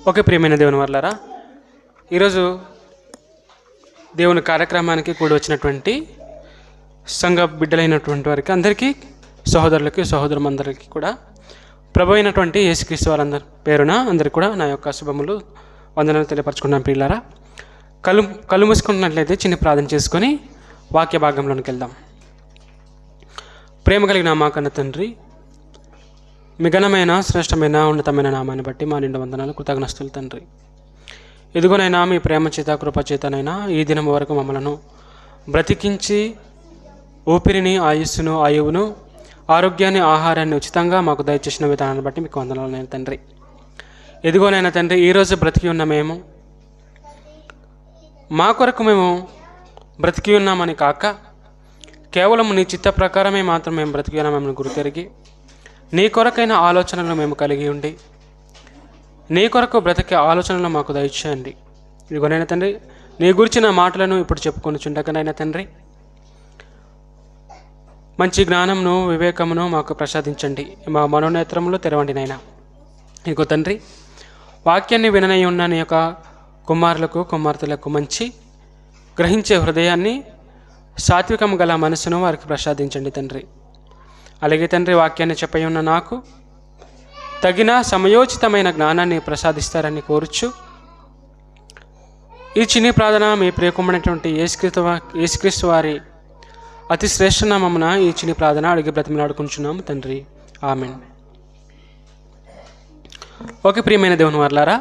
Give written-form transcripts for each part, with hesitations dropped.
Okay, ప్రియమైన దేవుని వర్లారా, ఈరోజు దేవుని కార్యక్రమానికి కూడి వచ్చినటువంటి సంఘ బిడ్డలైనటువంటి వారికి అందరికీ, సహోదరులకి సహోదరులందరికీ కూడా ప్రభు అయినటువంటి యేసుక్రీస్తు వారందరి పేరున అందరికీ కూడా నా యొక్క శుభములు వందనాలు తెలియపరచుకున్నాను. ప్రియులారా, కళ్ళు మూసుకున్నట్లయితే చిన్న ప్రార్థన చేసుకొని వాక్య భాగంలోనికి వెళ్దాం. ప్రేమ కలిగిన మా కన్న తండ్రి, మీ ఘనమైన శ్రేష్టమైన ఉన్నతమైన నామాన్ని బట్టి మా నిండు వందనాలు కృతజ్ఞతలు తండ్రి. ఎదుగునైనా మీ ప్రేమ చేత కృపచేతనైనా ఈ దినం వరకు మమ్మలను బ్రతికించి ఊపిరిని, ఆయుస్సును, ఆయువును, ఆరోగ్యాన్ని, ఆహారాన్ని ఉచితంగా మాకు దయచేసిన విధానాన్ని బట్టి మీకు వందనాలు తండ్రి. ఎదుగోనైనా తండ్రి, ఈరోజు బ్రతికి ఉన్న మేము మా కొరకు మేము బ్రతికి ఉన్నామని కాక, కేవలం నీ చిత్త ప్రకారమే మాత్రం మేము బ్రతికి ఉన్నామని గుర్తెరిగి, నీ కొరకైన ఆలోచనలు మేము కలిగి ఉండి, నీ కొరకు బ్రతికే ఆలోచనలు మాకు దయచేయండి. ఇదిగోనైనా తండ్రి, నీ గురించిన మాటలను ఇప్పుడు చెప్పుకొని చుండకనైనా తండ్రి, మంచి జ్ఞానమును, వివేకమును మాకు ప్రసాదించండి. మా మనోనేత్రములు తెరవండి నైనా. ఇదిగో తండ్రి, వాక్యాన్ని విననై ఉన్న నీ యొక్క కుమారులకు, కుమార్తెలకు మంచి గ్రహించే హృదయాన్ని, సాత్వికము గల మనసును వారికి ప్రసాదించండి తండ్రి. అలాగే తండ్రి, వాక్యాన్ని చెప్పై ఉన్న నాకు తగిన సమయోచితమైన జ్ఞానాన్ని ప్రసాదిస్తారని కోరుచు, ఈ చిన్ని ప్రార్థన మీ ప్రియకుమైనటువంటి యేసుక్రీస్తు వారి అతి శ్రేష్ఠ నామమున ఈ చిన్ని ప్రార్థన అడిగి బ్రతిమలాడుకుంటున్నాము తండ్రి, ఆమెన్. ఓకే, ప్రియమైన దేవుని వర్లారా,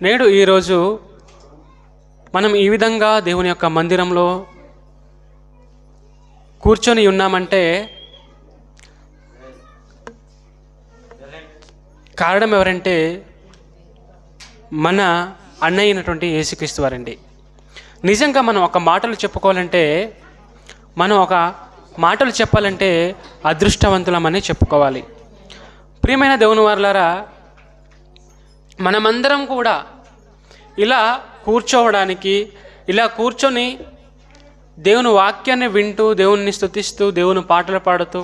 నేడు ఈరోజు మనం ఈ విధంగా దేవుని యొక్క మందిరంలో కూర్చొని ఉన్నామంటే కారణం ఎవరంటే మన అన్నయ్య అయినటువంటి యేసుక్రీస్తు వారండి. నిజంగా మనం ఒక మాటలు చెప్పుకోవాలంటే, మనం ఒక మాటలు చెప్పాలంటే అదృష్టవంతులమని చెప్పుకోవాలి. ప్రియమైన దేవుని వారలారా, మనమందరం కూడా ఇలా కూర్చోవడానికి, ఇలా కూర్చొని దేవుని వాక్యాన్ని వింటూ, దేవుని స్తుతిస్తూ, దేవుని పాటలు పాడుతూ,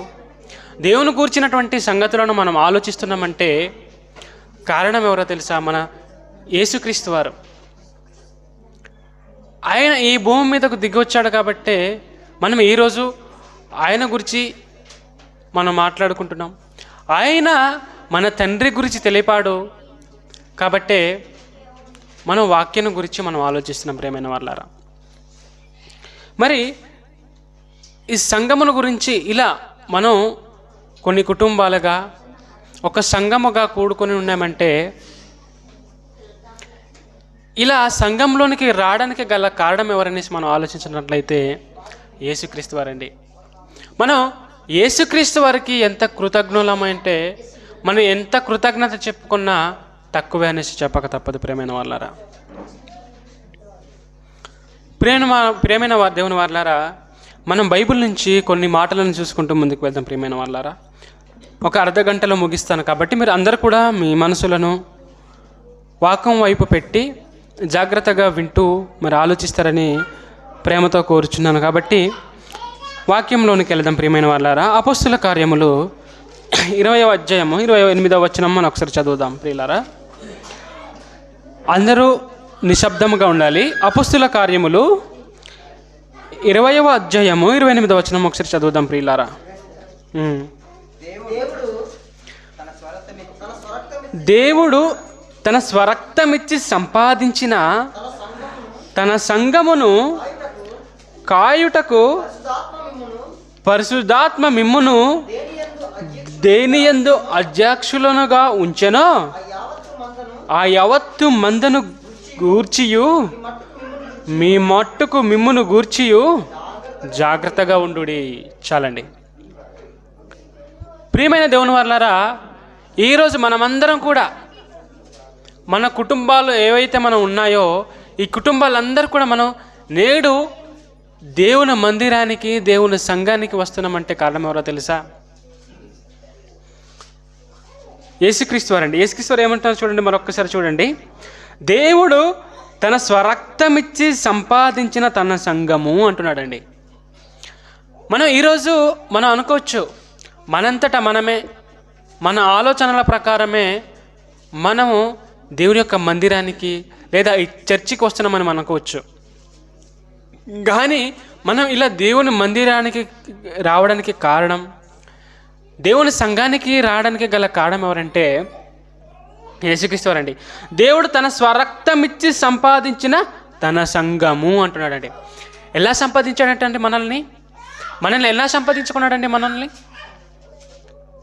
దేవుని కూర్చున్నటువంటి సంగతులను మనం ఆలోచిస్తున్నామంటే కారణం ఎవరో తెలుసా? మన యేసుక్రీస్తు వారు. ఆయన ఈ భూమి మీదకు దిగొచ్చాడు కాబట్టే మనం ఈరోజు ఆయన గురించి మనం మాట్లాడుకుంటున్నాం. ఆయన మన తండ్రి గురించి తెలిపాడు కాబట్టే మనం వాక్యం గురించి మనం ఆలోచిస్తున్నాం. ప్రేమైన వాళ్ళారా, మరి ఈ సంఘముల గురించి ఇలా మనం కొన్ని కుటుంబాలుగా ఒక సంఘముగా కూడుకొని ఉన్నామంటే, ఇలా సంఘంలోనికి రావడానికి గల కారణం ఎవరనేసి మనం ఆలోచించినట్లయితే యేసుక్రీస్తు వారండి. మనం యేసుక్రీస్తు వారికి ఎంత కృతజ్ఞులమంటే, మనం ఎంత కృతజ్ఞత చెప్పుకున్నా తక్కువే అనేసి చెప్పక తప్పదు. ప్రేమైన వాళ్ళారా, ప్రేమైన దేవుని వాళ్ళారా, మనం బైబిల్ నుంచి కొన్ని మాటలను చూసుకుంటూ ముందుకు వెళ్దాం. ప్రియమైన వాళ్ళారా, ఒక అర్ధ గంటలో ముగిస్తాను కాబట్టి మీరు అందరూ కూడా మీ మనసులను వాక్యం వైపు పెట్టి జాగ్రత్తగా వింటూ మరి ఆలోచిస్తారని ప్రేమతో కోరుచున్నాను. కాబట్టి వాక్యంలోనికి వెళ్దాం. ప్రియమైన వాళ్ళారా, అపోస్తుల కార్యములు 20వ అధ్యాయము 28వ వచనం మనం ఒకసారి చదువుదాం. ప్రియులారా, అందరూ నిశ్శబ్దముగా ఉండాలి. అపోస్తుల కార్యములు 20వ అధ్యాయము 28వ వచనం ఒకసారి చదువుదాం. ప్రియులారా, దేవుడు తన స్వరక్తమిచ్చి సంపాదించిన తన సంఘమును కాయుటకు పరిశుద్ధాత్మ మిమ్మును దేనియందు అధ్యక్షులనుగా ఉంచెనో ఆ యావత్తు మందను గూర్చియు మీ మట్టుకు మిమ్మును గూర్చియు జాగ్రత్తగా ఉండుడి. చాలండి. ప్రియమైన దేవుని వారలారా, ఈరోజు మనమందరం కూడా మన కుటుంబాలు ఏవైతే మనం ఉన్నాయో, ఈ కుటుంబాలందరూ కూడా మనం నేడు దేవుని మందిరానికి, దేవుని సంఘానికి వస్తున్నామంటే కారణం ఎవరో తెలుసా? యేసుక్రీస్తు వారండి. యేసుక్రీస్తు వారు ఏమంటారు చూడండి, మరొక్కసారి చూడండి. దేవుడు తన స్వరక్తమిచ్చి సంపాదించిన తన సంఘము అంటున్నాడండి. మనం ఈరోజు మనం అనుకోవచ్చు, మనంతటా మనమే మన ఆలోచనల ప్రకారమే మనము దేవుని యొక్క మందిరానికి లేదా ఈ చర్చికి వస్తున్నామని మనం అనుకోవచ్చు. కానీ మనం ఇలా దేవుని మందిరానికి రావడానికి కారణం, దేవుని సంఘానికి రావడానికి గల కారణం ఎవరంటే యేసుక్రీస్తు వారండి. దేవుడు తన స్వరక్తం ఇచ్చి సంపాదించిన తన సంఘము అంటున్నాడండి. ఎలా సంపాదించాడంటే మనల్ని ఎలా సంపాదించుకున్నాడండి?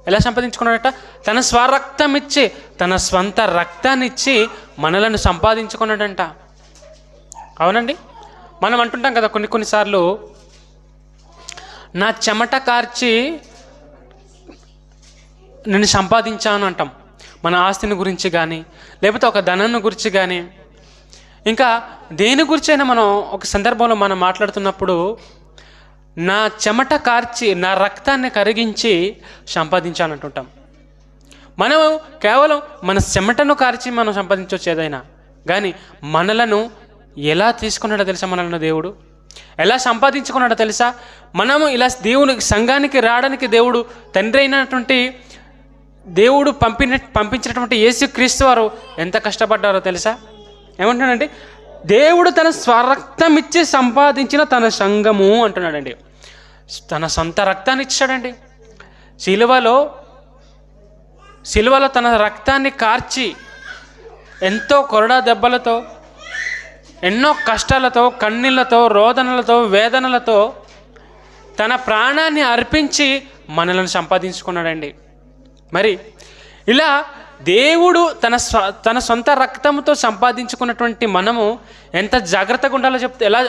ఎలా సంపాదించుకున్నాడట? తన స్వరక్తం ఇచ్చి, తన స్వంత రక్తాన్ని ఇచ్చి మనలను సంపాదించుకున్నాడంట. అవునండి, మనం అంటుంటాం కదా కొన్నిసార్లు, నా చెమట కార్చి నేను సంపాదించాను అంటాం. మన ఆస్తిని గురించి కానీ, లేకపోతే ఒక ధనాన్ని గురించి కానీ, ఇంకా దేని గురించి అయినా మనం ఒక సందర్భంలో మనం మాట్లాడుతున్నప్పుడు నా చెమట కార్చి, నా రక్తాన్ని కరిగించి సంపాదించాలంటుంటాం. మనం కేవలం మన చెమటను కార్చి మనం సంపాదించవచ్చు ఏదైనా, కానీ మనలను ఎలా తీసుకున్నాడో తెలుసా? మనల్ని దేవుడు ఎలా సంపాదించుకున్నాడో తెలుసా? మనము ఇలా దేవుని సంఘానికి రావడానికి దేవుడు తండ్రి అయినటువంటి దేవుడు పంపించినటువంటి యేసుక్రీస్తు వారు ఎంత కష్టపడ్డారో తెలుసా? ఏమంటున్నాడంటే, దేవుడు తన స్వరక్తం ఇచ్చి సంపాదించిన తన సంఘము అంటున్నాడండి. తన సొంత రక్తాన్ని ఇచ్చాడండి. సిలువలో తన రక్తాన్ని కార్చి, ఎంతో కొరడా దెబ్బలతో, ఎన్నో కష్టాలతో, కన్నీళ్లతో, రోదనలతో, వేదనలతో తన ప్రాణాన్ని అర్పించి మనలను సంపాదించుకున్నాడండి. మరి ఇలా దేవుడు తన సొంత రక్తంతో సంపాదించుకున్నటువంటి మనము ఎంత జాగ్రత్తగా ఉండాలో ఎలా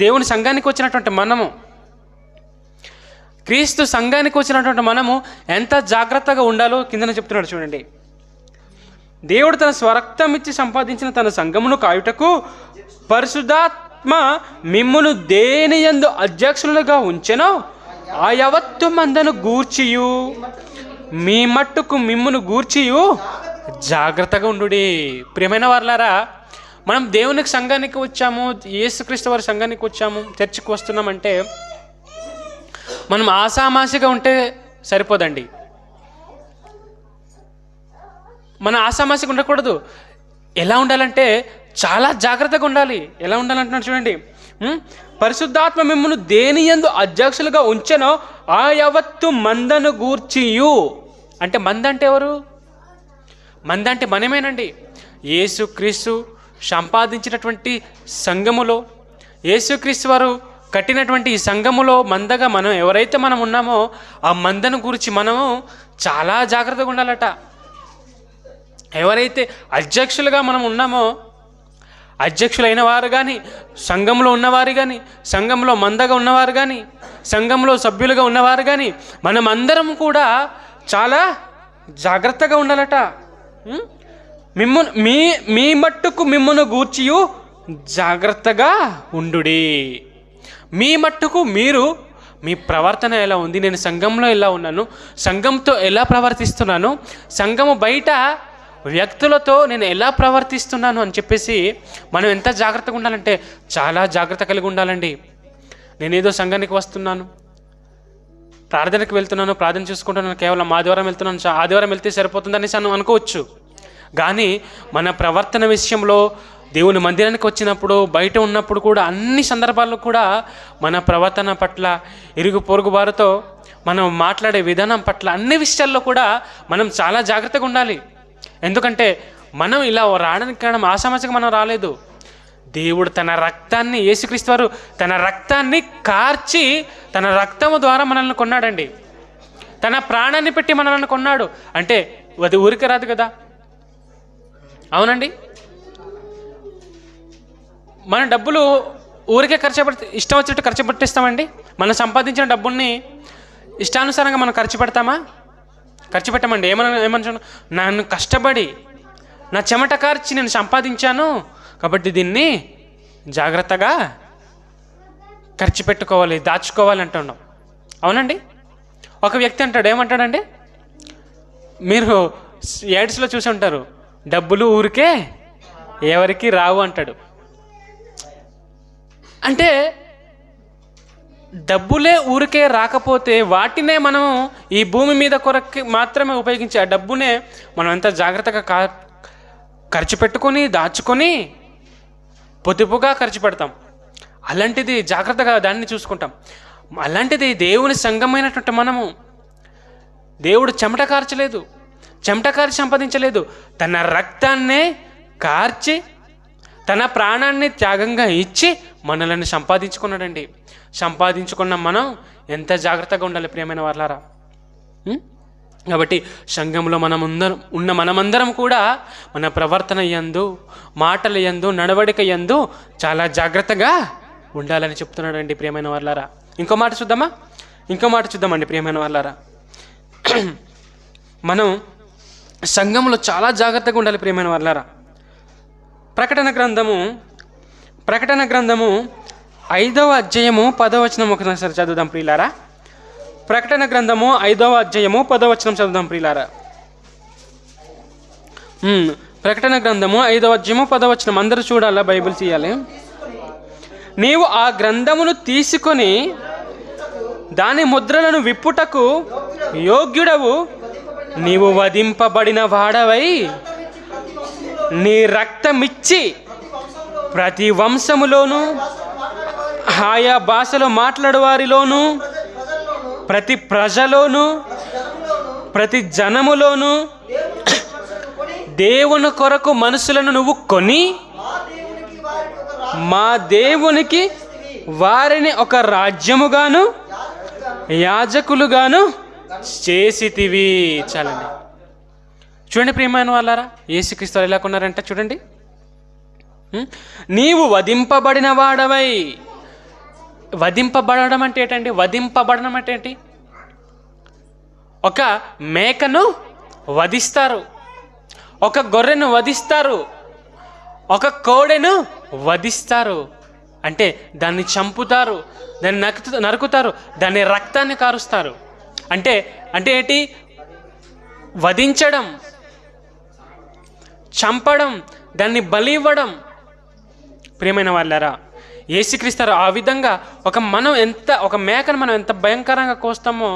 దేవుని సంఘానికి వచ్చినటువంటి మనము, క్రీస్తు సంఘానికి వచ్చినటువంటి మనము ఎంత జాగ్రత్తగా ఉండాలో కిందన చెప్తున్నాడు చూడండి. దేవుడు తన స్వరక్తం ఇచ్చి సంపాదించిన తన సంఘమును కాయుటకు పరిశుద్ధాత్మ మిమ్మును దేని యందు అధ్యక్షులుగా ఉంచెనో ఆ యావత్తు మందను గూర్చియు మీ మట్టుకు మిమ్మును గూర్చియు జాగ్రత్తగా ఉండుడి. ప్రియమైన వారలారా, మనం దేవునికి సంఘానికి వచ్చాము, యేసుక్రీస్తు వారి సంఘానికి వచ్చాము, చర్చికి వస్తున్నామంటే మనం ఆసామాసిగా ఉంటే సరిపోదండి. మన ఆసామాసిగా ఉండకూడదు. ఎలా ఉండాలంటే చాలా జాగ్రత్తగా ఉండాలి. ఎలా ఉండాలంటున్నాడు చూడండి. పరిశుద్ధాత్మ మిమ్మును దేని యందు అధ్యక్షులుగా ఉంచెనో ఆ యావత్తు మందను గూర్చియు. అంటే మంద అంటే ఎవరు? మంద అంటే మనమేనండి. యేసుక్రీస్తు సంపాదించినటువంటి సంఘములో, యేసుక్రీస్తు వారు కట్టినటువంటి ఈ సంఘములో మందగా ఎవరైతే మనం ఉన్నామో ఆ మందను గురించి మనము చాలా జాగ్రత్తగా ఉండాలట. ఎవరైతే అధ్యక్షులుగా మనం ఉన్నామో, అధ్యక్షులైన వారు కానీ, సంఘంలో ఉన్నవారు కానీ, సంఘంలో మందగా ఉన్నవారు కానీ, సంఘంలో సభ్యులుగా ఉన్నవారు కానీ, మనమందరం కూడా చాలా జాగ్రత్తగా ఉండాలట. మీ మట్టుకు మిమ్మును గూర్చియు జాగ్రత్తగా ఉండుడి. మీ మట్టుకు మీరు, మీ ప్రవర్తన ఎలా ఉంది, నేను సంఘంలో ఎలా ఉన్నాను, సంఘంతో ఎలా ప్రవర్తిస్తున్నాను, సంఘము బయట వ్యక్తులతో నేను ఎలా ప్రవర్తిస్తున్నాను అని చెప్పేసి మనం ఎంత జాగ్రత్తగా ఉండాలంటే చాలా జాగ్రత్త కలిగి ఉండాలండి. నేనేదో సంఘానికి వస్తున్నాను, ప్రార్థనకి వెళ్తున్నాను, ప్రార్థన చూసుకుంటున్నాను, కేవలం ఆదివారం వెళ్తున్నాను, ఆదివారం వెళ్తే సరిపోతుందని అనుకోవచ్చు. కానీ మన ప్రవర్తన విషయంలో దేవుని మందిరానికి వచ్చినప్పుడు, బయట ఉన్నప్పుడు కూడా, అన్ని సందర్భాల్లో కూడా మన ప్రవర్తన పట్ల, ఇరుగు పొరుగు వారితో మనం మాట్లాడే విధానం పట్ల, అన్ని విషయాల్లో కూడా మనం చాలా జాగ్రత్తగా ఉండాలి. ఎందుకంటే మనం ఇలా రావడానికి కారణం ఆసామాసిగా మనం రాలేదు. దేవుడు తన రక్తాన్ని, యేసుక్రీస్తు వారు తన రక్తాన్ని కార్చి, తన రక్తము ద్వారా మనల్ని కొన్నాడండి. తన ప్రాణాన్ని పెట్టి మనల్ని కొన్నాడు. అంటే అది ఊరికే రాదు కదా. అవునండి, మన డబ్బులు ఊరికే ఇష్టం వచ్చినట్టు ఖర్చు పెట్టేస్తామండి. మనం సంపాదించిన డబ్బుల్ని ఇష్టానుసారంగా మనం ఖర్చు పెడతామా? ఖర్చు పెట్టమండి. ఏమన్నా నన్ను కష్టపడి, నా చెమట కార్చి నేను సంపాదించాను కాబట్టి దీన్ని జాగ్రత్తగా ఖర్చు పెట్టుకోవాలి, దాచుకోవాలి అంటున్నాం. అవునండి, ఒక వ్యక్తి అంటాడు, ఏమంటాడండి, మీరు యాడ్స్లో చూసి ఉంటారు, డబ్బులు ఊరికే ఎవరికి రావు అంటాడు. అంటే డబ్బులే ఊరికే రాకపోతే వాటినే మనం ఈ భూమి మీద కొరకు మాత్రమే ఉపయోగించి ఆ డబ్బునే మనం ఎంత జాగ్రత్తగా ఖర్చు పెట్టుకొని దాచుకొని పొదుపుగా ఖర్చు పెడతాం. అలాంటిది జాగ్రత్తగా దాన్ని చూసుకుంటాం. అలాంటిది దేవుని సంఘమైనటువంటి మనము, దేవుడు చెమట కార్చలేదు, చెమట కార్చి సంపాదించలేదు, తన రక్తాన్నే కార్చి తన ప్రాణాన్ని త్యాగంగా ఇచ్చి మనల్ని సంపాదించుకున్నాడండి. సంపాదించుకున్న మనం ఎంత జాగ్రత్తగా ఉండాలి ప్రియమైన వాళ్ళారా. కాబట్టి సంఘంలో మనమందరం కూడా మన ప్రవర్తన యందు, మాటల యందు, నడవడిక యందు చాలా జాగ్రత్తగా ఉండాలని చెప్తున్నాడండి ప్రియమైన వాళ్ళారా. ఇంకో మాట చూద్దామండి ప్రియమైన వాళ్ళారా. మనం సంఘంలో చాలా జాగ్రత్తగా ఉండాలి ప్రియమైన వాళ్ళారా. ప్రకటన గ్రంథము 5వ అధ్యాయము 10వ వచనం ఒకసారి చదువుదాం ప్రియులారా. ప్రకటన గ్రంథము 5వ అధ్యాయము 10వ వచనం చదువుదాం ప్రియులారా. ప్రకటన గ్రంథము 5వ అధ్యాయము 10వ వచనం అందరూ చూడాలా, బైబిల్ తీయాలి. నీవు ఆ గ్రంథమును తీసుకొని దాని ముద్రలను విప్పుటకు యోగ్యుడవు, నీవు వధింపబడిన వాడవై నీ రక్తమిచ్చి ప్రతి వంశములోను, ఆయా భాషలో మాట్లాడు వారిలోను, ప్రతి ప్రజలోను, ప్రతి జనములోను దేవుని కొరకు మనుషులను నువ్వు కొని మా దేవునికి వారిని ఒక రాజ్యముగాను యాజకులుగాను చేసితివి. చాలండి. చూడండి ప్రియమైన వాళ్ళారా, యేసుక్రీస్తు ఎలా కొన్నారంట చూడండి. నీవు వధింపబడిన వాడవై. వధింపబడడం అంటే ఏంటండి? వధింపబడడం అంటే ఏంటి? ఒక మేకను వధిస్తారు, ఒక గొర్రెను వధిస్తారు, ఒక కోడెను వధిస్తారు. అంటే దాన్ని చంపుతారు, దాన్ని నరుకుతారు, దాని రక్తాన్ని కారుస్తారు. అంటే ఏంటి? వధించడం, చంపడం, దాన్ని బలి ఇవ్వడం. ప్రియమైన వాళ్ళారా, యేసుక్రీస్తు ఆ విధంగా ఒక మేకను మనం ఎంత భయంకరంగా కోస్తామో,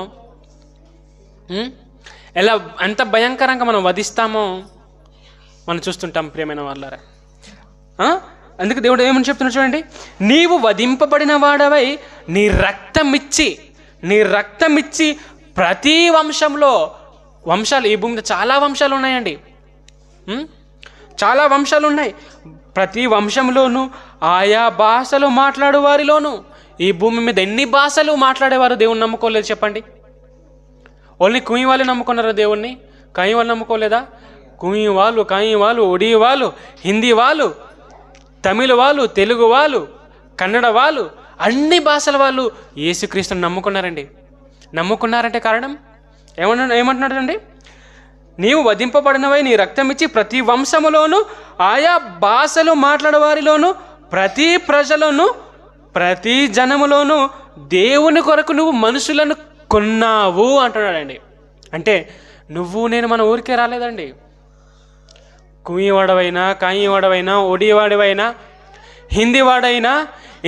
ఎంత భయంకరంగా మనం వధిస్తామో మనం చూస్తుంటాం ప్రియమైన వాళ్ళారా. అందుకే దేవుడు ఏమని చెప్తున్నా చూడండి. నీవు వధింపబడిన వాడవై నీ రక్తమిచ్చి ప్రతి వంశాలు, ఈ భూమి మీద చాలా వంశాలు ఉన్నాయండి, చాలా వంశాలు ఉన్నాయి. ప్రతి వంశంలోనూ ఆయా భాషలు మాట్లాడు వారిలోను. ఈ భూమి మీద ఎన్ని భాషలు మాట్లాడేవారు దేవుని నమ్ముకోలేదు చెప్పండి? ఓన్లీ కుయి వాళ్ళు నమ్ముకున్నారా దేవుణ్ణి? కయి వాళ్ళు నమ్ముకోలేదా? కుయి వాళ్ళు, కయి వాళ్ళు, ఒడి వాళ్ళు, హిందీ వాళ్ళు, తమిళ వాళ్ళు, తెలుగు వాళ్ళు, కన్నడ వాళ్ళు, అన్ని భాషల వాళ్ళు యేసుక్రీస్తుని నమ్ముకున్నారండి. నమ్ముకున్నారంటే కారణం ఏమంటున్నాడు అండి? నీవు వధింపబడినవై నీ రక్తమిచ్చి ప్రతి వంశములోను, ఆయా భాషలు మాట్లాడేవారిలోను, ప్రతి ప్రజలను, ప్రతి జనములోను దేవుని కొరకు నువ్వు మనుషులను కొన్నావు అంటున్నాడండి. అంటే నేను మన ఊరికే రాలేదండి. కుయి వాడవైనా, కాయి వాడవైనా, ఒడి వాడవైనా, హిందీ వాడైనా,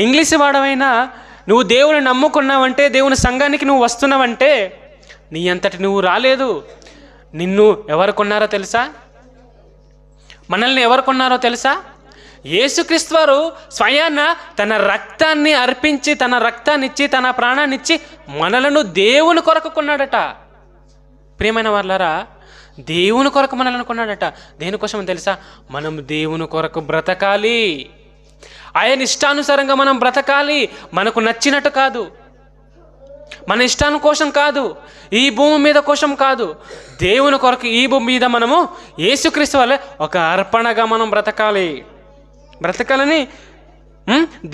ఇంగ్లీష్ వాడవైనా నువ్వు దేవుని నమ్ముకున్నావంటే, దేవుని సంఘానికి నువ్వు వస్తున్నావంటే నీ అంతటి నువ్వు రాలేదు. నిన్ను ఎవరు కొన్నారో తెలుసా? మనల్ని ఎవరు కొన్నారో తెలుసా? యేసుక్రీస్తు వారు స్వయాన తన రక్తాన్ని అర్పించి, తన రక్తాన్ని ఇచ్చి, తన ప్రాణాన్ని ఇచ్చి మనలను దేవుని కొరకు కొన్నాడట. ప్రియమైన వాళ్ళారా, దేవుని కొరకు మనల్ని కొన్నాడట. దేనికోసం తెలుసా? మనం దేవుని కొరకు బ్రతకాలి, ఆయన ఇష్టానుసారంగా మనం బ్రతకాలి. మనకు నచ్చినట్టు కాదు, మన ఇష్టాను కోసం కాదు, ఈ భూమి మీద కోసం కాదు, దేవుని కొరకు ఈ భూమి మీద మనము యేసుక్రీస్తు వల్లే ఒక అర్పణగా మనం బ్రతకాలని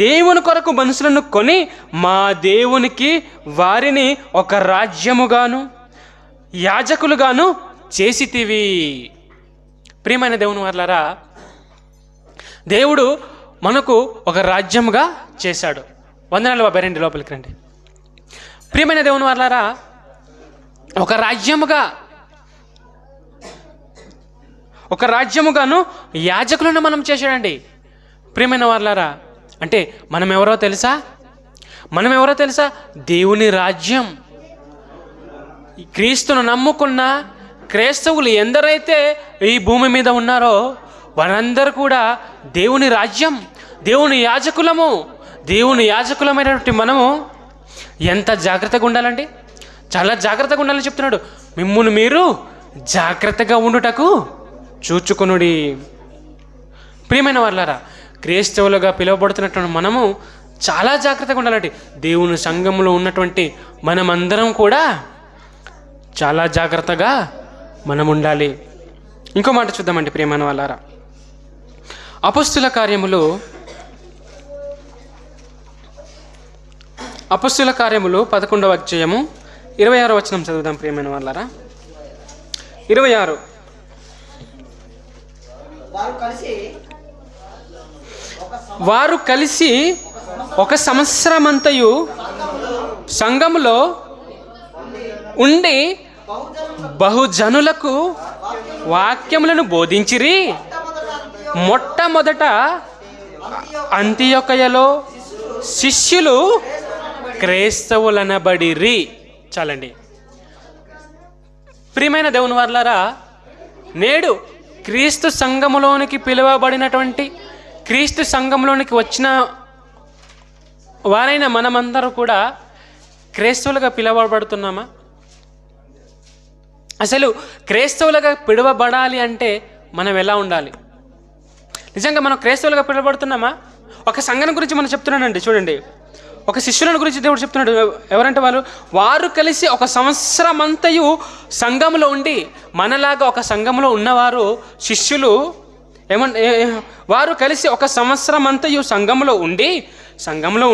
దేవుని కొరకు మనుషులను కొని మా దేవునికి వారిని ఒక రాజ్యముగాను యాజకులుగాను చేసితివి. ప్రియమైన దేవుని వాళ్ళారా, దేవుడు మనకు ఒక రాజ్యముగా చేశాడు. 142 లోపలికి రండి. ప్రియమైన దేవుని వాళ్ళారా, ఒక రాజ్యముగాను యాజకులను మనం చేశాడండి. ప్రియమైన వాళ్ళారా, అంటే మనం ఎవరో తెలుసా? మనం ఎవరో తెలుసా? దేవుని రాజ్యం. క్రీస్తును నమ్ముకున్న క్రైస్తవులు ఎందరైతే ఈ భూమి మీద ఉన్నారో వారందరూ కూడా దేవుని రాజ్యం, దేవుని యాజకులము. దేవుని యాజకులమైనటువంటి మనము ఎంత జాగ్రత్తగా ఉండాలండి? చాలా జాగ్రత్తగా ఉండాలని చెప్తున్నాడు. మిమ్మును మీరు జాగ్రత్తగా ఉండుటకు చూచుకొనుడి. ప్రియమైన వాళ్ళారా, క్రైస్తవులుగా పిలువబడుతున్నటువంటి మనము చాలా జాగ్రత్తగా ఉండాలండి. దేవుని సంఘంలో ఉన్నటువంటి మనమందరం కూడా చాలా జాగ్రత్తగా మనం ఉండాలి. ఇంకో మాట చూద్దామండి ప్రియమైన వాళ్ళారా. అపొస్తలుల కార్యములు 11వ అధ్యాయము 26వ వచనం చదువుదాం ప్రియమైన వాళ్ళారా. 26. వారు కలిసి ఒక సంవత్సరమంతయు సంఘములో ఉండి బహుజనులకు వాక్యములను బోధించిరి. మొట్టమొదట అంతియొకయలో శిష్యులు క్రైస్తవులనబడిరి. చాలండి. ప్రియమైన దేవుని వారలారా, నేడు క్రీస్తు సంఘములోనికి పిలువబడినటువంటి, క్రీస్తు సంఘంలోనికి వచ్చిన వారైన మనమందరూ కూడా క్రైస్తవులుగా పిలువబడుతున్నామా? అసలు క్రైస్తవులుగా పిలువబడాలి అంటే మనం ఎలా ఉండాలి? నిజంగా మనం క్రైస్తవులుగా పిలువబడుతున్నామా? ఒక సంఘం గురించి మనం చెప్తున్నానండి. చూడండి, ఒక శిష్యులను గురించి దేవుడు చెప్తున్నాడు. ఎవరంటే వారు కలిసి ఒక సంవత్సరమంతయు సంఘంలో ఉండి, మనలాగా ఒక సంఘంలో ఉన్నవారు శిష్యులు వారు కలిసి ఒక సంవత్సరమంతయు సంఘంలో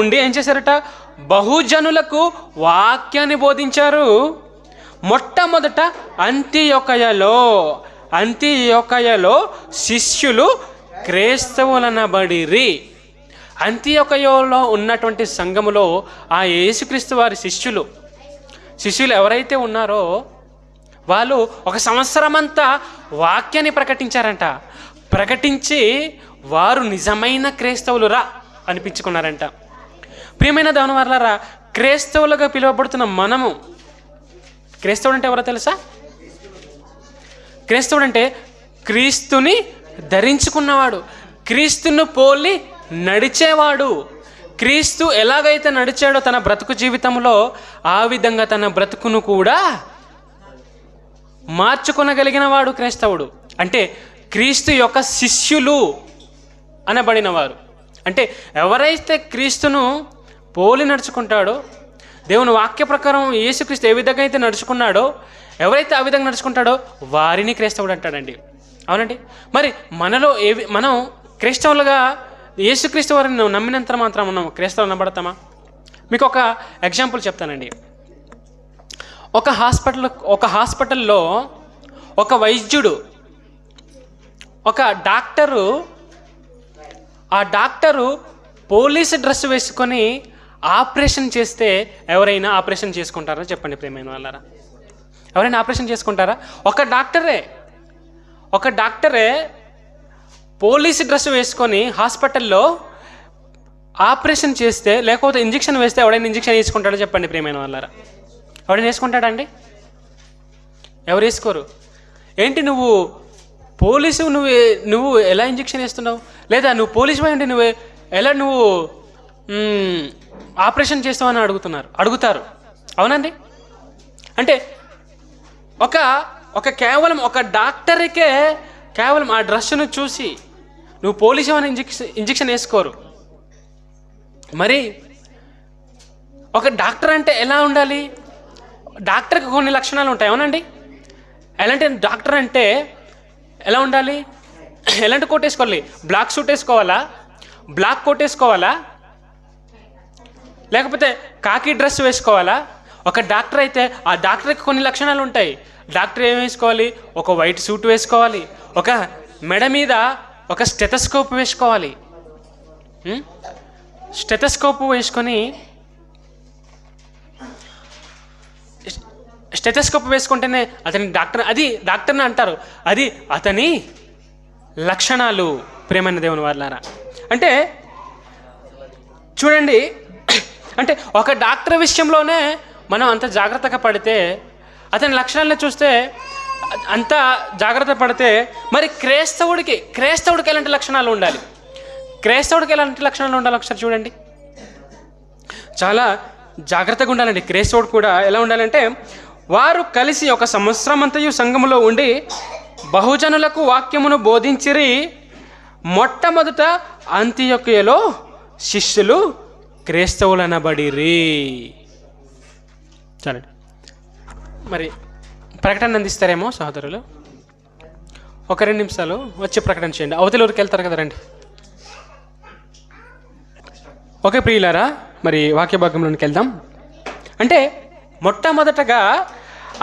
ఉండి ఏం చేశారట? బహుజనులకు వాక్యాన్ని బోధించారు. మొట్టమొదట అంతియొకయలో శిష్యులు క్రైస్తవులనబడిరి. అంతియొకయలో ఉన్నటువంటి సంఘములో ఆ యేసుక్రీస్తు వారి శిష్యులు ఎవరైతే ఉన్నారో వాళ్ళు ఒక సంవత్సరమంతా వాక్యాన్ని ప్రకటించారంట. ప్రకటించి వారు నిజమైన క్రైస్తవులురా అనిపించుకున్నారంట. ప్రియమైన దేవుని వారలారా, క్రైస్తవులుగా పిలువబడుతున్న మనము, క్రైస్తవుడు అంటే ఎవరో తెలుసా? క్రైస్తవుడు అంటే క్రీస్తుని ధరించుకున్నవాడు, క్రీస్తును పోలి నడిచేవాడు. క్రీస్తు ఎలాగైతే నడిచాడో తన బ్రతుకు జీవితంలో, ఆ విధంగా తన బ్రతుకును కూడా మార్చుకొనగలిగిన వాడు క్రైస్తవుడు. అంటే క్రీస్తు యొక్క శిష్యులు అనబడినవారు. అంటే ఎవరైతే క్రీస్తును పోలి నడుచుకుంటాడో, దేవుని వాక్య ప్రకారం యేసుక్రీస్తు ఏ విధంగా అయితే నడుచుకున్నాడో, ఎవరైతే ఆ విధంగా నడుచుకుంటాడో వారిని క్రైస్తవుడు అంటాడండి. అవునండి. మరి మనం క్రైస్తవులుగా యేసుక్రీస్తు వారిని నమ్మినంత మాత్రం మనం క్రైస్తవులు అనబడతామా? మీకు ఒక ఎగ్జాంపుల్ చెప్తానండి. ఒక హాస్పిటల్లో ఒక వైద్యుడు, ఒక డాక్టరు, ఆ డాక్టరు పోలీసు డ్రెస్ వేసుకొని ఆపరేషన్ చేస్తే ఎవరైనా ఆపరేషన్ చేసుకుంటారా? చెప్పండి ప్రియమైన వాళ్ళారా, ఎవరైనా ఆపరేషన్ చేసుకుంటారా? ఒక డాక్టరే పోలీసు డ్రెస్ వేసుకొని హాస్పిటల్లో ఆపరేషన్ చేస్తే, లేకపోతే ఇంజక్షన్ వేస్తే ఎవడైనా ఇంజక్షన్ వేసుకుంటాడో? చెప్పండి ప్రియమైన వాళ్ళారా, ఎవడైనా వేసుకుంటాడండి? ఎవరు వేసుకోరు. ఏంటి నువ్వు పోలీసు, నువ్వు ఎలా ఇంజక్షన్ వేస్తున్నావు? లేదా నువ్వు పోలీసు పోయి నువ్వు ఎలా ఆపరేషన్ చేస్తావని అడుగుతారు. అవునండి. అంటే కేవలం ఒక డాక్టర్కే కేవలం ఆ డ్రెస్సును చూసి నువ్వు పోలీసు అని ఇంజక్షన్ వేసుకోరు. మరి ఒక డాక్టర్ అంటే ఎలా ఉండాలి? డాక్టర్కి కొన్ని లక్షణాలు ఉంటాయి. అవునండి. ఎలాంటి డాక్టర్ అంటే ఎలా ఉండాలి? ఎలాంటి కోట్ వేసుకోవాలి? బ్లాక్ సూట్ వేసుకోవాలా? బ్లాక్ కోట్ వేసుకోవాలా? లేకపోతే కాకి డ్రెస్ వేసుకోవాలా? ఒక డాక్టర్ అయితే ఆ డాక్టర్కి కొన్ని లక్షణాలు ఉంటాయి. డాక్టర్ ఏం వేసుకోవాలి? ఒక వైట్ సూట్ వేసుకోవాలి, ఒక మెడ మీద ఒక స్టెథోస్కోప్ వేసుకోవాలి. స్టెథోస్కోప్ వేసుకుంటేనే అతని డాక్టర్ని అంటారు. అది అతని లక్షణాలు. ప్రియమైన దేవుని వారలారా, అంటే చూడండి, అంటే ఒక డాక్టర్ విషయంలోనే మనం అంత జాగ్రత్తగా పడితే, అతని లక్షణాలను చూస్తే అంత జాగ్రత్త పడితే, మరి క్రైస్తవుడికి ఎలాంటి లక్షణాలు ఉండాలి? క్రైస్తవుడికి ఎలాంటి లక్షణాలు ఉండాలి ఒకసారి చూడండి. చాలా జాగ్రత్తగా ఉండాలండి. క్రైస్తవుడు కూడా ఎలా ఉండాలంటే, వారు కలిసి 1 సంవత్సరం అంతయు సంఘములో ఉండి బహుజనులకు వాక్యమును బోధించిరి. మొట్టమొదట అంతియొక్కయలో శిష్యులు క్రైస్తవులనబడిరి. చాలండి. మరి ప్రకటన అందిస్తారేమో సహోదరులు, 1-2 నిమిషాలు వచ్చి ప్రకటన చేయండి. అవతల ఊరికి వెళ్తారు కదా, రండి. ఓకే ప్రియులారా, మరి వాక్య భాగంలోనికి వెళ్దాం. అంటే మొట్టమొదటగా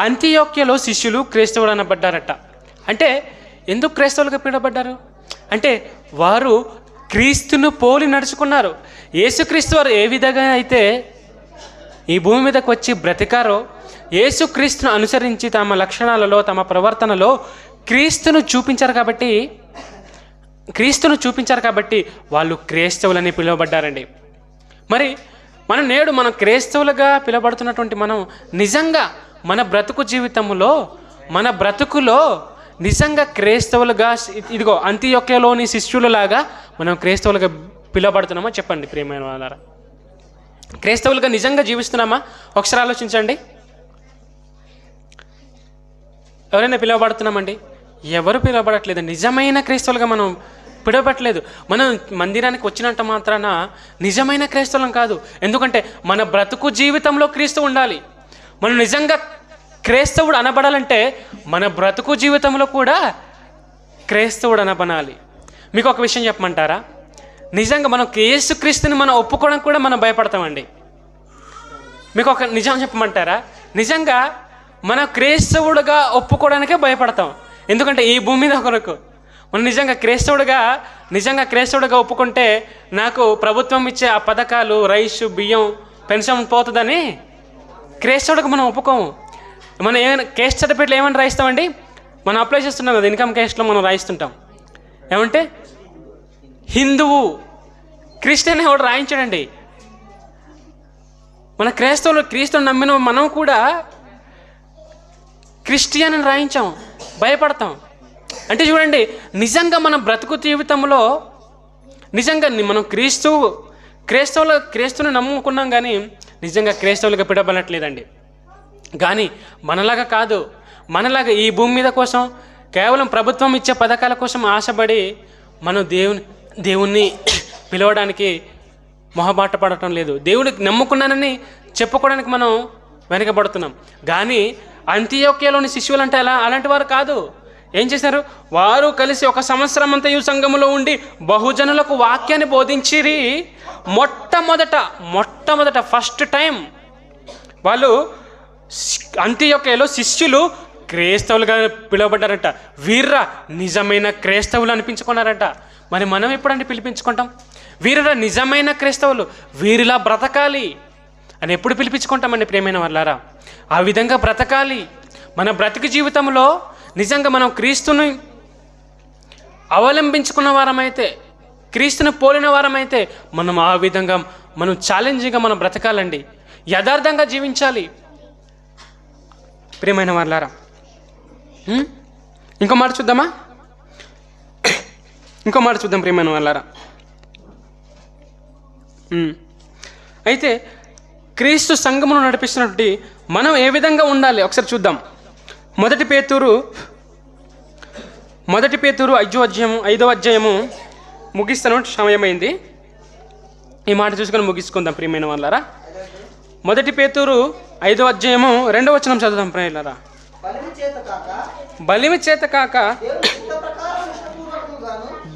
అంతియోక్యలో శిష్యులు క్రైస్తవులు అనబడ్డారట. అంటే ఎందుకు క్రైస్తవులుగా పిలువబడ్డారు అంటే, వారు క్రీస్తును పోలి నడుచుకున్నారు. యేసుక్రీస్తు వారు ఏ విధంగా అయితే ఈ భూమి మీదకి వచ్చి బ్రతికారో, యేసుక్రీస్తును అనుసరించి తమ లక్షణాలలో, తమ ప్రవర్తనలో క్రీస్తును చూపించారు కాబట్టి వాళ్ళు క్రైస్తవులని పిలువబడ్డారండి. మరి మనం క్రైస్తవులుగా పిలువబడుతున్నటువంటి మనం నిజంగా మన బ్రతుకు జీవితంలో, మన బ్రతుకులో నిజంగా క్రైస్తవులుగా, ఇదిగో అంతియొక్కలోని శిష్యులలాగా మనం క్రైస్తవులుగా పిలువబడుతున్నామా? చెప్పండి ప్రియమైన వాళ్ళారా. క్రైస్తవులుగా నిజంగా జీవిస్తున్నామా? ఒకసారి ఆలోచించండి. ఎవరైనా పిలువబడుతున్నామండి? ఎవరు పిలువబడట్లేదు. నిజమైన క్రైస్తవులుగా మనం పిలువబడట్లేదు. మనం మందిరానికి వచ్చినంత మాత్రాన నిజమైన క్రైస్తవులం కాదు. ఎందుకంటే మన బ్రతుకు జీవితంలో క్రీస్తు ఉండాలి. మనం నిజంగా క్రైస్తవుడు అనబడాలంటే మన బ్రతుకు జీవితంలో కూడా క్రైస్తవుడు అనబడాలి. మీకు ఒక విషయం చెప్పమంటారా? నిజంగా మనం యేసుక్రీస్తుని మనం ఒప్పుకోవడానికి కూడా మనం భయపడతామండి. మీకు ఒక నిజం చెప్పమంటారా? నిజంగా మన క్రైస్తవుడుగా ఒప్పుకోవడానికే భయపడతాం. ఎందుకంటే ఈ భూమి మీద కొరకు మనం నిజంగా క్రైస్తవుడుగా ఒప్పుకుంటే నాకు ప్రభుత్వం ఇచ్చే ఆ పథకాలు, రైస్, బియ్యం, పెన్షన్ పోతుందని క్రైస్తవుడికి మనం ఒప్పుకోము. మనం ఏమైనా కేస్ట్ సర్టిఫికేట్లు ఏమైనా రాయిస్తామండి? మనం అప్లై చేస్తున్నాం కదా, ఇన్కమ్ కేస్ట్లో మనం రాయిస్తుంటాం. ఏమంటే హిందువు, క్రిస్టియన్ ఎవడు రాయించాడండి. మన క్రీస్తుని నమ్మిన మనం కూడా క్రిస్టియన్ అని రాయించాం, భయపడతాం. అంటే చూడండి, నిజంగా మన బ్రతుకు జీవితంలో నిజంగా మనం క్రైస్తవుని నమ్ముకున్నాం, కానీ నిజంగా క్రైస్తవులుగా పిలవబడట్లేదండి. కానీ మనలాగా కాదు. మనలాగా ఈ భూమి మీద కోసం కేవలం ప్రభుత్వం ఇచ్చే పథకాల కోసం ఆశపడి మనం దేవుణ్ణి పిలవడానికి మొహమాట పడటం లేదు. దేవుడికి నమ్ముకున్నానని చెప్పుకోవడానికి మనం వెనకబడుతున్నాం. కానీ అంతియోక్యలోని శిష్యులు అంటే అలాంటి వారు కాదు. ఏం చేశారు? వారు కలిసి 1 సంవత్సరం అంతయు సంఘములో ఉండి బహుజనులకు వాక్యాన్ని బోధించిరి. మొట్టమొదట ఫస్ట్ టైం వాళ్ళు అంతియోక్యలో శిష్యులు క్రైస్తవులుగా పిలువబడ్డారట. వీర్రా నిజమైన క్రైస్తవులు అనిపించుకున్నారట. మరి మనం ఎప్పుడంటే పిలిపించుకుంటాం? వీరురా నిజమైన క్రైస్తవులు, వీరిలా బ్రతకాలి అని ఎప్పుడు పిలిపించుకుంటామండి ప్రియమైన వాళ్ళారా? ఆ విధంగా బ్రతకాలి. మన బ్రతికి జీవితంలో నిజంగా మనం క్రీస్తుని అవలంబించుకున్న వారమైతే, క్రీస్తుని పోలిన వారమైతే మనం ఆ విధంగా మనం ఛాలెంజింగ్గా మనం బ్రతకాలండి. యథార్థంగా జీవించాలి ప్రియమైన వాళ్ళారా. ఇంకో మాట చూద్దాం ప్రియమైన వాళ్ళారా. అయితే క్రీస్తు సంఘమును నడిపిస్తున్నటువంటి మనం ఏ విధంగా ఉండాలి ఒకసారి చూద్దాం. మొదటి పేతురు 5వ అధ్యాయము ముగిస్తాను, సమయమైంది. ఈ మాట చూసుకొని ముగించుకుందాం ప్రియమైన వాళ్ళారా. మొదటి పేతురు 5వ అధ్యాయము 2వ వచనం చదువుదాం ప్రియులారా. బలిమి చేత కాక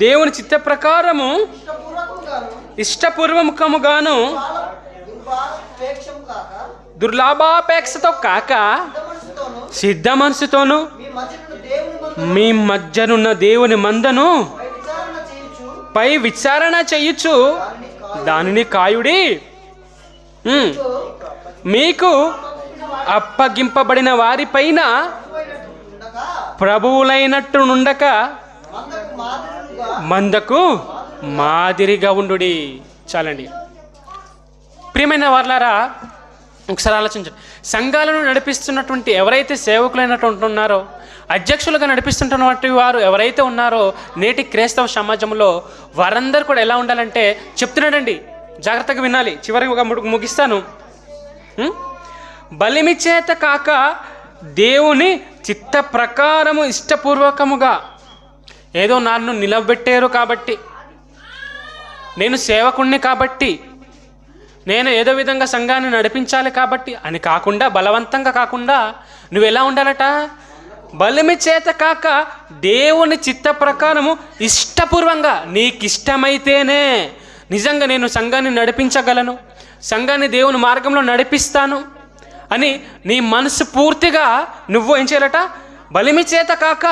దేవుని చిత్త ప్రకారము ఇష్టపూర్వముఖముగాను దుర్లాభాపేక్షతో కాక సిద్ధ మనసుతోను మీ మధ్యనున్న దేవుని మందను పై విచారణ చేయుచు దానిని కాయుడి. మీకు అప్పగింపబడిన వారిపైన ప్రభువులైనట్టు నుండక మందకు మాదిరిగా ఉండుడి. చాలండి ప్రియమైన వారలారా, ఒకసారి ఆలోచించండి. సంఘాలను నడిపిస్తున్నటువంటి ఎవరైతే సేవకులైనటువంటి ఉన్నారో, అధ్యక్షులుగా నడిపిస్తున్నటువంటి వారు ఎవరైతే ఉన్నారో నేటి క్రైస్తవ సమాజంలో వారందరూ కూడా ఎలా ఉండాలంటే చెప్తున్నాడండి, జాగ్రత్తగా వినాలి. చివరికి ఒక ముగిస్తాను. బలిమి చేత కాక దేవుని చిత్త ప్రకారము ఇష్టపూర్వకముగా, ఏదో నన్ను నిలబెట్టారు కాబట్టి, నేను సేవకుణ్ణి కాబట్టి, నేను ఏదో విధంగా సంఘాన్ని నడిపించాలి కాబట్టి అని కాకుండా, బలవంతంగా కాకుండా నువ్వు ఎలా ఉండాలట? బలిమి చేత కాక దేవుని చిత్త ప్రకారము ఇష్టపూర్వంగా, నీకు ఇష్టమైతేనే నిజంగా నేను సంఘాన్ని నడిపించగలను, సంఘాన్ని దేవుని మార్గంలో నడిపిస్తాను అని నీ మనసు పూర్తిగా నువ్వు ఏం చేయాలట? బలిమి చేత కాక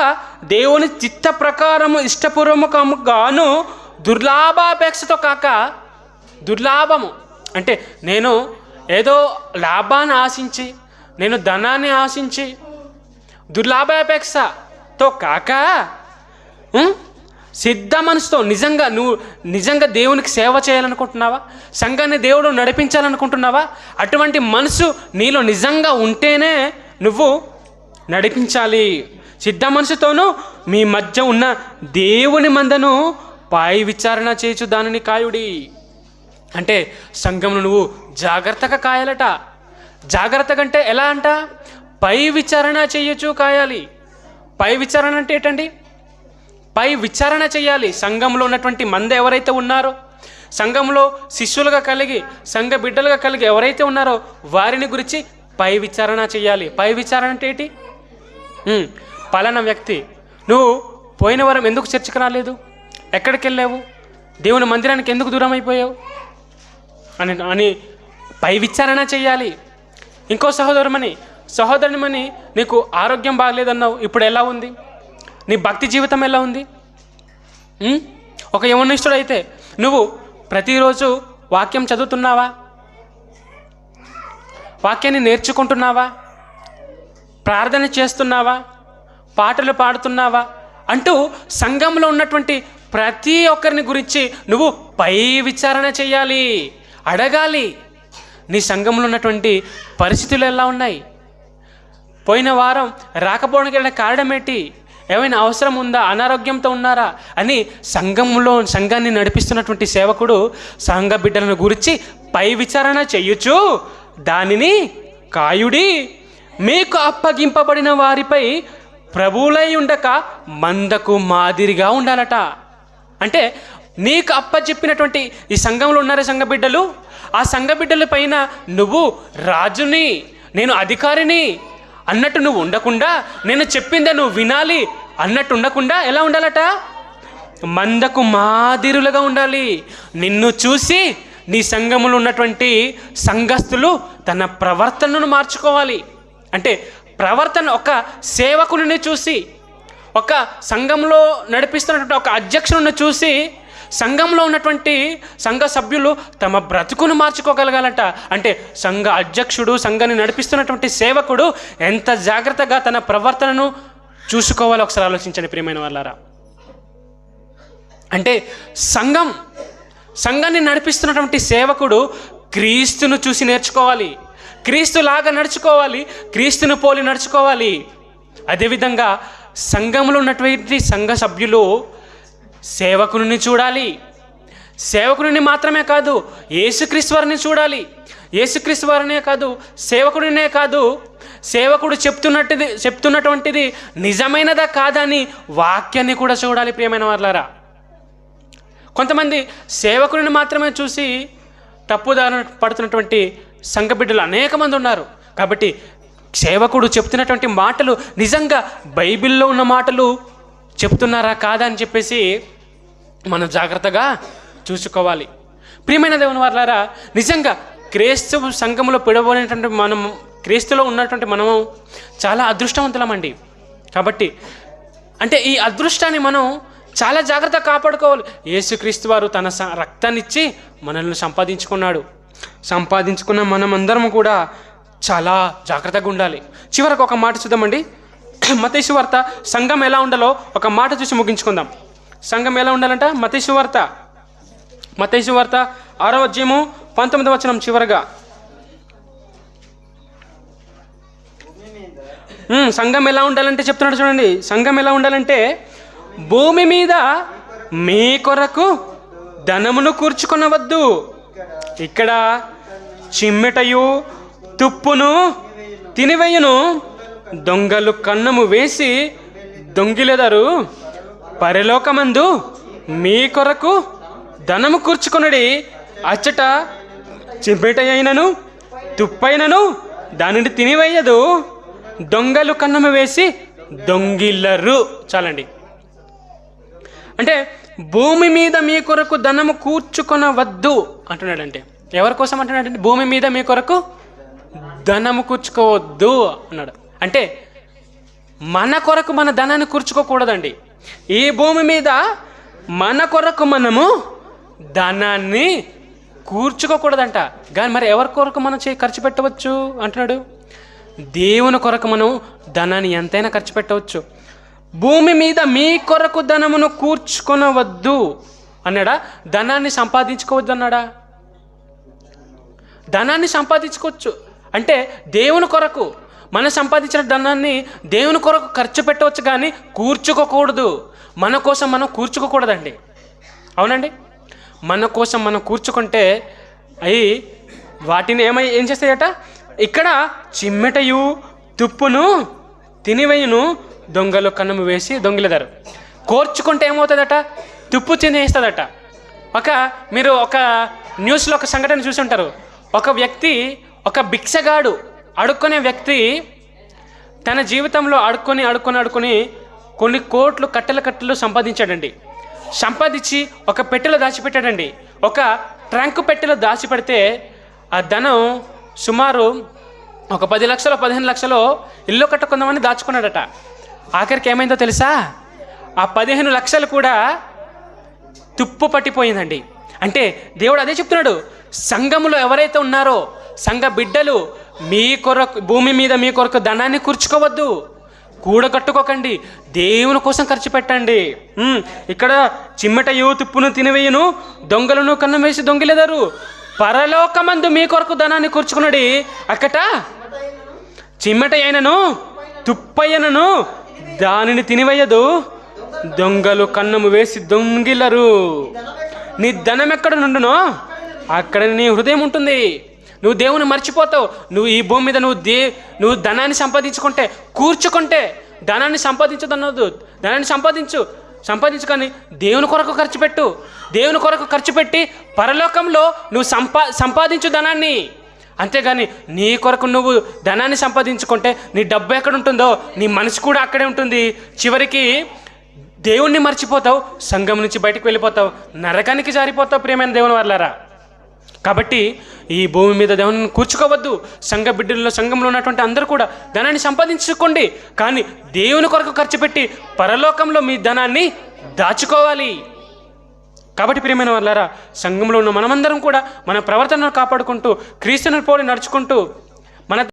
దేవుని చిత్త ప్రకారము ఇష్టపూర్వకముగాను, దుర్లాభాపేక్షతో కాక, దుర్లాభము అంటే నేను ఏదో లాభాన్ని ఆశించి, నేను ధనాన్ని ఆశించి, దుర్లాభాపేక్షతో కాక సిద్ధ మనసుతో నువ్వు నిజంగా దేవునికి సేవ చేయాలనుకుంటున్నావా? సంఘాన్ని దేవుడు నడిపించాలనుకుంటున్నావా? అటువంటి మనసు నీలో నిజంగా ఉంటేనే నువ్వు నడిపించాలి. సిద్ధ మనసుతోనూ మీ మధ్య ఉన్న దేవుని మందను పై విచారణ చేయొచ్చు దానిని కాయుడి. అంటే సంఘంలో నువ్వు జాగ్రత్తగా కాయాలట. జాగ్రత్తగా అంటే ఎలా అంట? పై విచారణ చేయొచ్చు కాయాలి. పై విచారణ అంటే ఏంటండి? పై విచారణ చేయాలి. సంఘంలో ఉన్నటువంటి మంది ఎవరైతే ఉన్నారో, సంఘంలో శిష్యులుగా కలిగి, సంఘ బిడ్డలుగా కలిగి ఎవరైతే ఉన్నారో వారిని గురించి పై విచారణ చేయాలి. పై విచారణ అంటే ఏంటి? పలానా వ్యక్తి, నువ్వు పోయిన వారం ఎందుకు చర్చకు రాలేదు? ఎక్కడికి వెళ్ళావు? దేవుని మందిరానికి ఎందుకు దూరం అయిపోయావు అని పై విచారణ చేయాలి. ఇంకో సహోదరునిమని నీకు ఆరోగ్యం బాగలేదన్నావు, ఇప్పుడు ఎలా ఉంది? నీ భక్తి జీవితం ఎలా ఉంది? ఒక యవనస్తుడు అయితే నువ్వు ప్రతిరోజు వాక్యం చదువుతున్నావా? వాక్యాన్ని నేర్చుకుంటున్నావా? ప్రార్థన చేస్తున్నావా? పాటలు పాడుతున్నావా? అంటూ సంఘంలో ఉన్నటువంటి ప్రతి ఒక్కరిని గురించి నువ్వు పై విచారణ చేయాలి, అడగాలి. నీ సంఘంలో ఉన్నటువంటి పరిస్థితులు ఎలా ఉన్నాయి? పోయిన వారం రాకపోవడానికి వెళ్ళిన కారణం ఏంటి? ఏమైనా అవసరం ఉందా? అనారోగ్యంతో ఉన్నారా అని సంఘాన్ని నడిపిస్తున్నటువంటి సేవకుడు సంఘ బిడ్డలను గురించి పై విచారణ చెయ్యొచ్చు దానిని కాయుడి. మీకు అప్పగింపబడిన వారిపై ప్రభువులై ఉండక మందకు మాదిరిగా ఉండాలట. అంటే నీకు అప్పచెప్పినటువంటి ఈ సంఘంలో ఉన్నారే సంఘ బిడ్డలు, ఆ సంఘ బిడ్డల పైన నువ్వు రాజుని, నేను అధికారిని అన్నట్టు నువ్వు ఉండకుండా, నేను చెప్పిందే నువ్వు వినాలి అన్నట్టు ఉండకుండా ఎలా ఉండాలట? మందకు మాదిరులుగా ఉండాలి. నిన్ను చూసి నీ సంఘములో ఉన్నటువంటి సంఘస్థులు తన ప్రవర్తనను మార్చుకోవాలి. అంటే ప్రవర్తన ఒక సేవకుని చూసి, ఒక సంఘంలో నడిపిస్తున్నటువంటి ఒక అధ్యక్షుడిని చూసి సంఘంలో ఉన్నటువంటి సంఘ సభ్యులు తమ బ్రతుకును మార్చుకోగలగాలంట. అంటే సంఘ అధ్యక్షుడు, సంఘాన్ని నడిపిస్తున్నటువంటి సేవకుడు ఎంత జాగ్రత్తగా తన ప్రవర్తనను చూసుకోవాలో ఒకసారి ఆలోచించండి ప్రియమైన వాళ్ళారా. అంటే సంఘాన్ని నడిపిస్తున్నటువంటి సేవకుడు క్రీస్తును చూసి నేర్చుకోవాలి, క్రీస్తులాగా నడుచుకోవాలి, క్రీస్తును పోలి నడుచుకోవాలి. అదేవిధంగా సంఘంలో ఉన్నటువంటి సంఘ సభ్యులు సేవకుని చూడాలి. సేవకుని మాత్రమే కాదు, యేసుక్రీస్తు వారిని చూడాలి. యేసుక్రీస్తు వారినే కాదు, సేవకుడినే కాదు, సేవకుడు చెప్తున్నటువంటిది నిజమైనదా కాదా అని వాక్యాన్ని కూడా చూడాలి ప్రియమైన వాళ్ళారా. కొంతమంది సేవకుడిని మాత్రమే చూసి తప్పుదారి పడుతున్నటువంటి సంఘ బిడ్డలు అనేక మంది ఉన్నారు. కాబట్టి సేవకుడు చెప్తున్నటువంటి మాటలు నిజంగా బైబిల్లో ఉన్న మాటలు చెప్తున్నారా కాదా అని చెప్పేసి మనం జాగ్రత్తగా చూసుకోవాలి. ప్రియమైన దేవుని వారలారా, నిజంగా క్రైస్తవ సంఘంలో పిడవబడినటువంటి మనం, క్రీస్తులో ఉన్నటువంటి మనము చాలా అదృష్టవంతులమండి. కాబట్టి అంటే ఈ అదృష్టాన్ని మనం చాలా జాగ్రత్తగా కాపాడుకోవాలి. యేసుక్రీస్తు వారు తన రక్తాన్ని ఇచ్చి మనల్ని సంపాదించుకున్న మనమందరం కూడా చాలా జాగ్రత్తగా ఉండాలి. చివరకు ఒక మాట చూద్దామండి. మత్తయి సువార్త సంఘం ఎలా ఉండాలో ఒక మాట చూసి ముగించుకుందాం. సంఘం ఎలా ఉండాలంట? మత్తయి సువార్త 6వ అధ్యాయము 19వ వచనం చివరగా. సంఘం ఎలా ఉండాలంటే చెప్తున్నాడు చూడండి. సంఘం ఎలా ఉండాలంటే, భూమి మీద మీ కొరకు ధనమును కూర్చుకొనవద్దు, ఇక్కడ చిమ్మెటయు తుప్పును తినివేయును, దొంగలు కన్నము వేసి దొంగిలెదరు. పరలోకమందు మీ కొరకు ధనము కూర్చుకొనడి, అచ్చట చిమ్మెట అయినను తుప్పైనను దానిని తినివేయదు, దొంగలు కన్నము వేసి దొంగిల్లరు. చాలండి. అంటే భూమి మీద మీ కొరకు ధనము కూర్చుకొనవద్దు అంటున్నాడంటే ఎవరి కోసం అంటున్నాడంటే, భూమి మీద మీ కొరకు ధనము కూర్చుకోవద్దు అన్నాడు. అంటే మన కొరకు మన ధనాన్ని కూర్చుకోకూడదండి. ఈ భూమి మీద మన కొరకు మనము ధనాన్ని కూర్చుకోకూడదంట. కానీ మరి ఎవరి కొరకు మనం ఖర్చు పెట్టవచ్చు అంటున్నాడు? దేవుని కొరకు మనం ధనాన్ని ఎంతైనా ఖర్చు పెట్టవచ్చు. భూమి మీద మీ కొరకు ధనమును కూర్చుకొనవద్దు అన్నాడా? ధనాన్ని సంపాదించుకోవద్దు అన్నాడా? ధనాన్ని సంపాదించుకోవచ్చు అంటే దేవుని కొరకు మనం సంపాదించిన ధనాన్ని దేవుని కొరకు ఖర్చు పెట్టవచ్చు, కానీ కూర్చుకోకూడదు. మన కోసం మనం కూర్చుకోకూడదండి. అవునండి. మన కోసం మనం కూర్చుకుంటే అవి వాటిని ఏం చేస్తాయట? ఇక్కడ చిమ్మెటయు తుప్పును తినివేయును, దొంగలు కన్నము వేసి దొంగిలెదరు. కోర్చుకుంటే ఏమవుతుందట? తుప్పు తినేస్తుందట. మీరు ఒక న్యూస్లో ఒక సంఘటన చూసి ఉంటారు. ఒక వ్యక్తి, ఒక భిక్షగాడు, అడుక్కునే వ్యక్తి తన జీవితంలో అడుక్కొని కొన్ని కోట్లు కట్టెలు సంపాదించాడండి. సంపాదించి ఒక పెట్టెలో దాచిపెట్టాడండి. ఒక ట్రంక్ పెట్టెలో దాచిపెడితే ఆ ధనం సుమారు ఒక 10 లక్షలు 15 లక్షలు ఇల్లు కట్టుకుందామని దాచుకున్నాడట. ఆఖరికి ఏమైందో తెలుసా? ఆ 15 లక్షలు కూడా తుప్పు పట్టిపోయిందండి. అంటే దేవుడు అదే చెప్తున్నాడు, సంఘములో ఎవరైతే ఉన్నారో సంఘ బిడ్డలు, మీ కొరకు భూమి మీద మీ కొరకు ధనాన్ని కూర్చుకోవద్దు, కూడగట్టుకోకండి, దేవుని కోసం ఖర్చు పెట్టండి. ఇక్కడ చిమ్మటయు తుప్పును తినివేయును, దొంగలను కన్నం వేసి దొంగిలెదరు. పరలోకమందు మీ కొరకు ధనాన్ని కూర్చుకున్నది, అక్కట చిమ్మట అయినను తుప్పయ్యనను దానిని తినివేయదు, దొంగలు కన్నము వేసి దొంగిలరు. నీ ధనం ఎక్కడ నుండునో అక్కడ నీ హృదయం ఉంటుంది. నువ్వు దేవుని మర్చిపోతావు. నువ్వు ఈ భూమి మీద నువ్వు ధనాన్ని కూర్చుకుంటే ధనాన్ని సంపాదించదన్నదు. ధనాన్ని సంపాదించు కానీ దేవుని కొరకు ఖర్చు పెట్టు. దేవుని కొరకు ఖర్చు పెట్టి పరలోకంలో నువ్వు సంపాదించు ధనాన్ని. అంతేగాని నీ కొరకు నువ్వు ధనాన్ని సంపాదించుకుంటే నీ డబ్బు ఎక్కడ ఉంటుందో నీ మనసు కూడా అక్కడే ఉంటుంది. చివరికి దేవుణ్ణి మర్చిపోతావు, సంఘం నుంచి బయటకు వెళ్ళిపోతావు, నరకానికి జారిపోతావు. ప్రియమైన దేవుని వారలారా, కాబట్టి ఈ భూమి మీద దేవుని కూర్చుకోవద్దు. సంఘంలో ఉన్నటువంటి అందరూ కూడా ధనాన్ని సంపాదించుకోండి, కానీ దేవుని కొరకు ఖర్చు పెట్టి పరలోకంలో మీ ధనాన్ని దాచుకోవాలి. కాబట్టి ప్రియమైన వారలారా, సంఘంలో ఉన్న మనమందరం కూడా మన ప్రవర్తనను కాపాడుకుంటూ క్రీస్తుని పోలి నడుచుకుంటూ